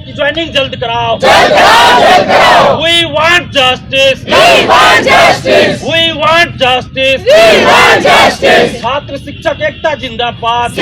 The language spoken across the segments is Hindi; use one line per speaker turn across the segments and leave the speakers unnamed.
की ज्वाइनिंग जल्द कराओ। We want justice. We want justice. छात्र शिक्षक एकता जिंदाबाद।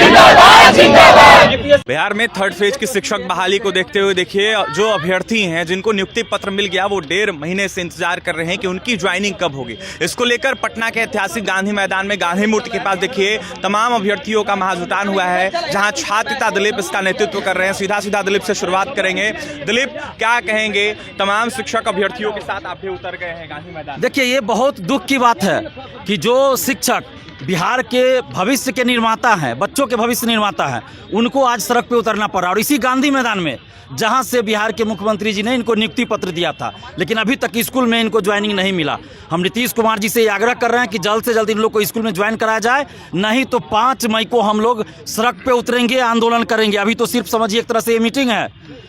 बिहार में थर्ड फेज की शिक्षक बहाली को देखते हुए देखिए, जो अभ्यर्थी हैं जिनको नियुक्ति पत्र मिल गया वो 1.5 महीने से इंतजार कर रहे हैं कि उनकी ज्वाइनिंग कब होगी। इसको लेकर पटना के ऐतिहासिक गांधी मैदान में गांधी मूर्ति के पास देखिए तमाम अभ्यर्थियों का महाजुटान हुआ है, जहां छात्र दिलीप इसका नेतृत्व कर रहे हैं। सीधा दिलीप से शुरुआत करेंगे। दिलीप, क्या कहेंगे? तमाम शिक्षक अभ्यर्थियों के साथ आप भी उतर गए हैं गांधी मैदान।
देखिए, ये बहुत दुख की बात है कि जो शिक्षक बिहार के भविष्य के निर्माता हैं, बच्चों के भविष्य निर्माता हैं, उनको आज सड़क पे उतरना पड़ा। और इसी गांधी मैदान में जहां से बिहार के मुख्यमंत्री जी ने इनको नियुक्ति पत्र दिया था, लेकिन अभी तक स्कूल में इनको ज्वाइनिंग नहीं मिला। हम नीतीश कुमार जी से आग्रह कर रहे हैं कि जल्द से जल्द इन लोग को स्कूल में ज्वाइन कराया जाए, नहीं तो 5 मई को हम लोग सड़क पे उतरेंगे, आंदोलन करेंगे। अभी तो सिर्फ समझिए एक तरह से ये मीटिंग है,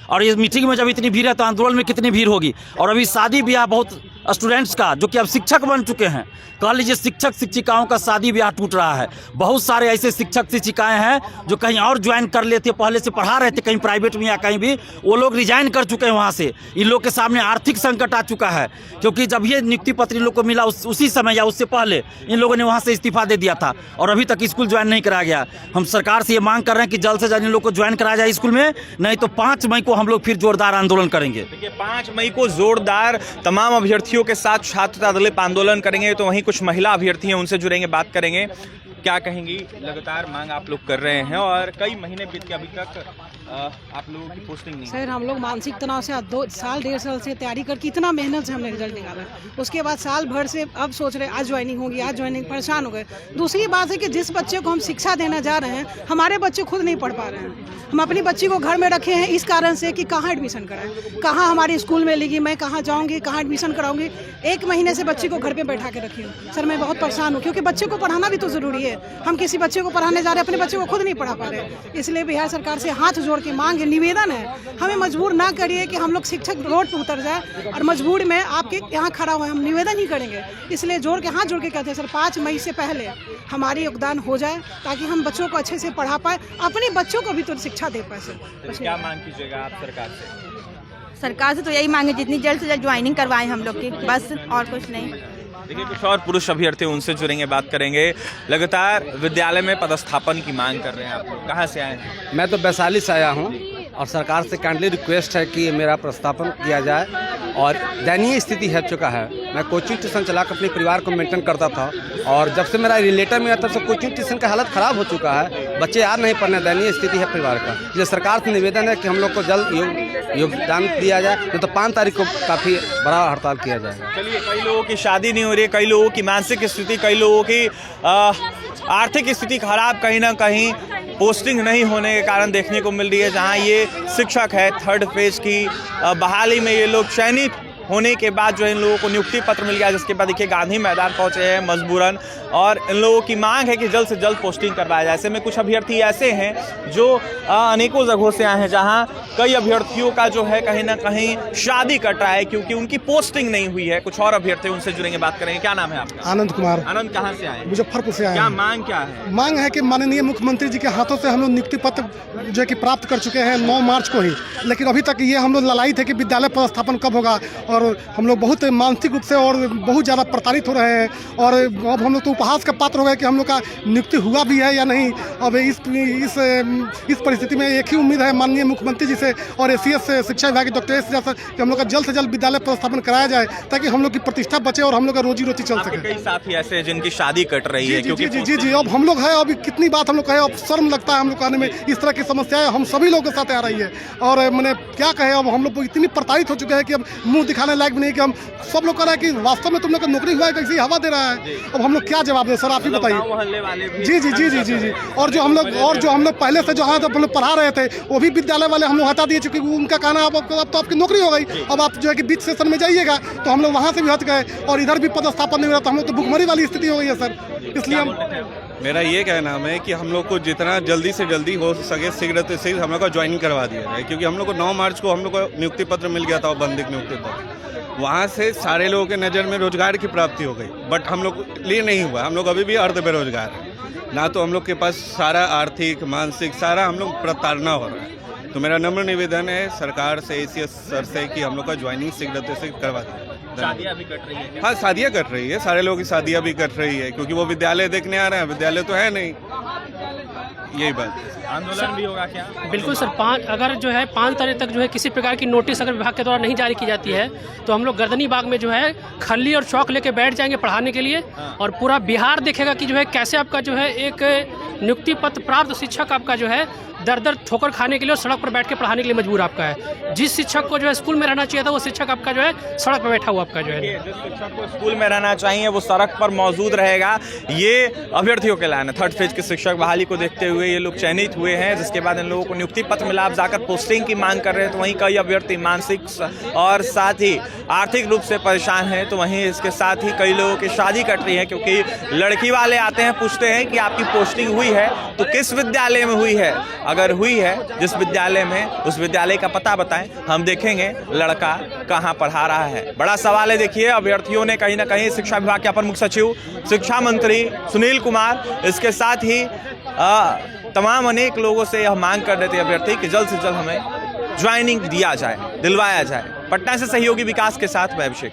और इस मीटिंग में जब इतनी भीड़ है तो आंदोलन में कितनी भीड़ होगी। और अभी शादी ब्याह बहुत स्टूडेंट्स का, जो कि अब शिक्षक बन चुके हैं, कह लीजिए शिक्षक शिक्षिकाओं का शादी ब्याह टूट रहा है। बहुत सारे ऐसे शिक्षक शिक्षिकाएं हैं जो कहीं और ज्वाइन कर लेते, पहले से पढ़ा रहे थे कहीं प्राइवेट में या कहीं भी, वो लोग रिजाइन कर चुके हैं वहाँ से। इन लोग के सामने आर्थिक संकट आ चुका है, क्योंकि जब ये नियुक्ति पत्र इन लोग को मिला उसी समय या उससे पहले इन लोगों ने वहाँ से इस्तीफा दे दिया था और अभी तक स्कूल ज्वाइन नहीं कराया गया। हम सरकार से ये मांग कर रहे हैं कि जल्द से जल्द इन लोग को ज्वाइन कराया जाए स्कूल में, नहीं तो 5 मई को हम लोग फिर जोरदार आंदोलन करेंगे।
देखिए, 5 मई को जोरदार तमाम अभ्यर्थियों के साथ छात्र दिलीप आंदोलन करेंगे। तो वहीं कुछ महिला अभ्यर्थी हैं, उनसे जुड़ेंगे, बात करेंगे। क्या कहेंगी? लगातार मांग आप लोग कर रहे हैं और कई महीने बीत के अभी तक आप लोगों की पोस्टिंग नहीं।
सर, हम लोग मानसिक तनाव से 2 साल 1.5 साल से तैयारी कर, कितना मेहनत से हमने रिजल्ट निकाला। उसके बाद साल भर से अब सोच रहे आज ज्वाइनिंग होगी, आज ज्वाइनिंग, परेशान हो गए। दूसरी बात है कि जिस बच्चे को हम शिक्षा देना जा रहे हैं, हमारे बच्चे खुद नहीं पढ़ पा रहे हैं। हम अपनी बच्ची को घर में रखे हैं इस कारण से कि कहाँ एडमिशन कराएं, कहाँ हमारे स्कूल में लेगी, मैं कहाँ जाऊँगी, कहाँ एडमिशन कराऊंगी। 1 महीने से बच्ची को घर पे बैठा के रखी हूँ। सर, मैं बहुत परेशान हूँ, क्योंकि बच्चे को पढ़ाना भी तो ज़रूरी है। हम किसी बच्चे को पढ़ाने जा रहे हैं, अपने बच्चे को खुद नहीं पढ़ा पा रहे। इसलिए बिहार सरकार से हाथ जोड़ के मांग है, निवेदन है, हमें मजबूर ना करिए कि हम लोग शिक्षक रोड पर उतर जाए और मजबूर में आपके यहाँ खड़ा हुआ है। हम निवेदन ही करेंगे, इसलिए जोड़ के हाथ जोड़ के कहते हैं सर 5 मई से पहले हमारी योगदान हो जाए, ताकि हम बच्चों को अच्छे से पढ़ा पाए, अपने बच्चों को भी तो शिक्षा दे पाए।
तो क्या मांग कीजिएगा आप सरकार से?
सरकार से तो यही मांगे जितनी जल्द से जल्द ज्वाइनिंग करवाएं हम लोग की, बस और कुछ नहीं।
देखिए, कुछ और पुरुष अभ्यर्थी, उनसे जुड़ेंगे, बात करेंगे। लगातार विद्यालय में पदस्थापन की मांग कर रहे हैं आप लोग, कहाँ से आए हैं?
मैं तो वैशाली से आया हूँ और सरकार से काइंडली रिक्वेस्ट है कि मेरा प्रस्थापन किया जाए। और दयनीय स्थिति है चुका है। मैं कोचिंग ट्यूशन चलाकर अपने परिवार को मेंटेन करता था, और जब से मेरा रिलेटर में तब से कोचिंग ट्यूशन का हालत ख़राब हो चुका है, बच्चे आ नहीं पढ़ने, दयनीय स्थिति है परिवार का। इसलिए सरकार से निवेदन है कि हम लोग को जल्द योगदान दिया जाए, नहीं तो 5 तारीख को काफ़ी बड़ा हड़ताल किया जाएगा।
चलिए, कई लोगों की शादी नहीं हो रही है, कई लोगों की मानसिक स्थिति, कई लोगों की आर्थिक स्थिति खराब, कहीं ना कहीं पोस्टिंग नहीं होने के कारण देखने को मिल रही है। जहां ये शिक्षक है, थर्ड फेज की बहाली में ये लोग चयनित होने के बाद जो इन लोगों को नियुक्ति पत्र मिल गया, जिसके बाद देखिए गांधी मैदान पहुंचे हैं मजबूरन, और इन लोगों की मांग है कि जल्द से जल्द पोस्टिंग करवाया जाए। ऐसे में कुछ अभ्यर्थी ऐसे हैं जो अनेकों जगहों से आए हैं, जहां कई अभ्यर्थियों का जो है कहीं ना कहीं शादी कट रहा है क्योंकि उनकी पोस्टिंग नहीं हुई है। कुछ और अभ्यर्थी, उनसे जुड़ेंगे, बात करेंगे। क्या नाम है आपका?
आनंद कुमार।
आनंद, कहाँ से आए?
मुजफ्फरपुर से आए।
क्या मांग क्या है?
मांग है कि माननीय मुख्यमंत्री जी के हाथों से हम लोग नियुक्ति पत्र जो है कि प्राप्त कर चुके हैं 9 मार्च को ही, लेकिन अभी तक ये हम लोग ललाई थे कि विद्यालय पदस्थापन कब होगा, और हम लोग बहुत मानसिक रूप से और बहुत ज़्यादा प्रताड़ित हो रहे हैं। और अब हम लोग तो उपहास का पात्र हो गए कि हम लोग का नियुक्ति हुआ भी है या नहीं। अब इस परिस्थिति में एक ही उम्मीद है माननीय मुख्यमंत्री जी से और एसीएस से, शिक्षा विभाग के डॉक्टर एस से, कि हम लोग का जल्द से जल्द विद्यालय पदस्थापन कराया जाए, ताकि हम लोग की प्रतिष्ठा बचे और हम लोग का रोजी रोटी चल सके।
कई साथी ऐसे हैं जिनकी शादी कट रही है क्योंकि
जी। अब हम लोग है, अभी कितनी बात हम लोग कहे, अब शर्म लगता है हम लोग कहने में। इस तरह की समस्याएं हम सभी लोगों के साथ आ रही है, और मैंने क्या कहे, अब हम लोग इतनी प्रताड़ित हो चुके हैं कि अब मुंह दिखाने लायक भी नहीं, कि हम सब लोग कह रहे हैं कि वास्तव में तुम लोग का नौकरी हुआ है, कैसी हवा दे रहा है। अब हम लोग क्या जवाब दें सर, आप ही बताइए। जी। और जो हम लोग पहले से जो है हम लोग पढ़ा रहे थे, वो भी विद्यालय वाले हम लोग हटा दिए, चूंकि उनका कहना अब तो आपकी नौकरी हो गई, अब आप जो है कि बीच सेशन में जाइएगा, तो हम लोग वहाँ से भी हट गए और इधर भी पदस्थापन नहीं हो रहा, तो हम लोग तो भुखमरी वाली स्थिति हो गई है सर। इसलिए
मेरा ये कहना है कि हम लोग को जितना जल्दी से जल्दी हो सके शीघ्र से शीघ्र हम लोग का ज्वाइनिंग करवा दिया जाए, क्योंकि हम लोग को 9 मार्च को हम लोग को नियुक्ति पत्र मिल गया था, बंदिक नियुक्ति पत्र। वहाँ से सारे लोगों के नज़र में रोजगार की प्राप्ति हो गई, बट हम लोग लिए नहीं हुआ, हम लोग अभी भी अर्ध बेरोजगार हैं। ना तो हम लोग के पास सारा आर्थिक मानसिक सारा हम लोग प्रताड़ना हो रहा है। तो मेरा नम्र निवेदन है सरकार से, ACS सर से कि हम लोग का ज्वाइनिंग शीघ्रता से करवा दें।
शादियाँ भी कट रही है।
हाँ, शादियाँ कट रही है, सारे लोगों की शादियाँ भी कट रही है क्योंकि वो विद्यालय देखने आ रहे हैं, विद्यालय तो है नहीं, यही बात है।
आंदोलन भी होगा क्या?
बिल्कुल सर, अगर जो है 5 तारीख तक जो है किसी प्रकार की नोटिस अगर विभाग के द्वारा नहीं जारी की जाती है तो हम लोग गर्दनी बाग में जो है खल्ली और चौक लेके बैठ जाएंगे पढ़ाने के लिए, और पूरा बिहार देखेगा कि जो है कैसे आपका जो है एक नियुक्ति पत्र प्राप्त शिक्षक आपका जो है दर दर ठोकर खाने के लिए और सड़क पर बैठ के पढ़ाने के लिए मजबूर आपका है। जिस शिक्षक को जो है स्कूल में रहना चाहिए था वो शिक्षक आपका जो है सड़क पर बैठा हुआ आपका जो है।
जिस शिक्षक को स्कूल में रहना चाहिए वो सड़क पर मौजूद रहेगा। ये अभ्यर्थियों के लाइन है। 3rd फेज की शिक्षक बहाली को देखते हुए ये लोग चयनित हुए हैं, जिसके बाद इन लोगों को नियुक्ति पत्र मिला। आप जाकर पोस्टिंग की मांग कर रहे हैं तो वहीं कई अभ्यर्थी मानसिक और साथ ही आर्थिक रूप से परेशान हैं, तो वहीं इसके साथ ही कई लोगों की शादी कट रही है क्योंकि लड़की वाले आते हैं, पूछते हैं कि आपकी पोस्टिंग हुई है तो किस विद्यालय में हुई है, अगर हुई है जिस विद्यालय में उस विद्यालय का पता बताएं, हम देखेंगे लड़का कहां पढ़ा रहा है। बड़ा सवाल है। देखिए, अभ्यर्थियों ने कहीं ना कहीं शिक्षा विभाग के अपर मुख्य सचिव शिक्षा मंत्री सुनील कुमार, इसके साथ ही तमाम अनेक लोगों से यह मांग कर रहे थे अभ्यर्थी कि जल्द से जल्द हमें ज्वाइनिंग दिया जाए, दिलवाया जाए। पटना से सहयोगी विकास के साथ मैं अभिषेक।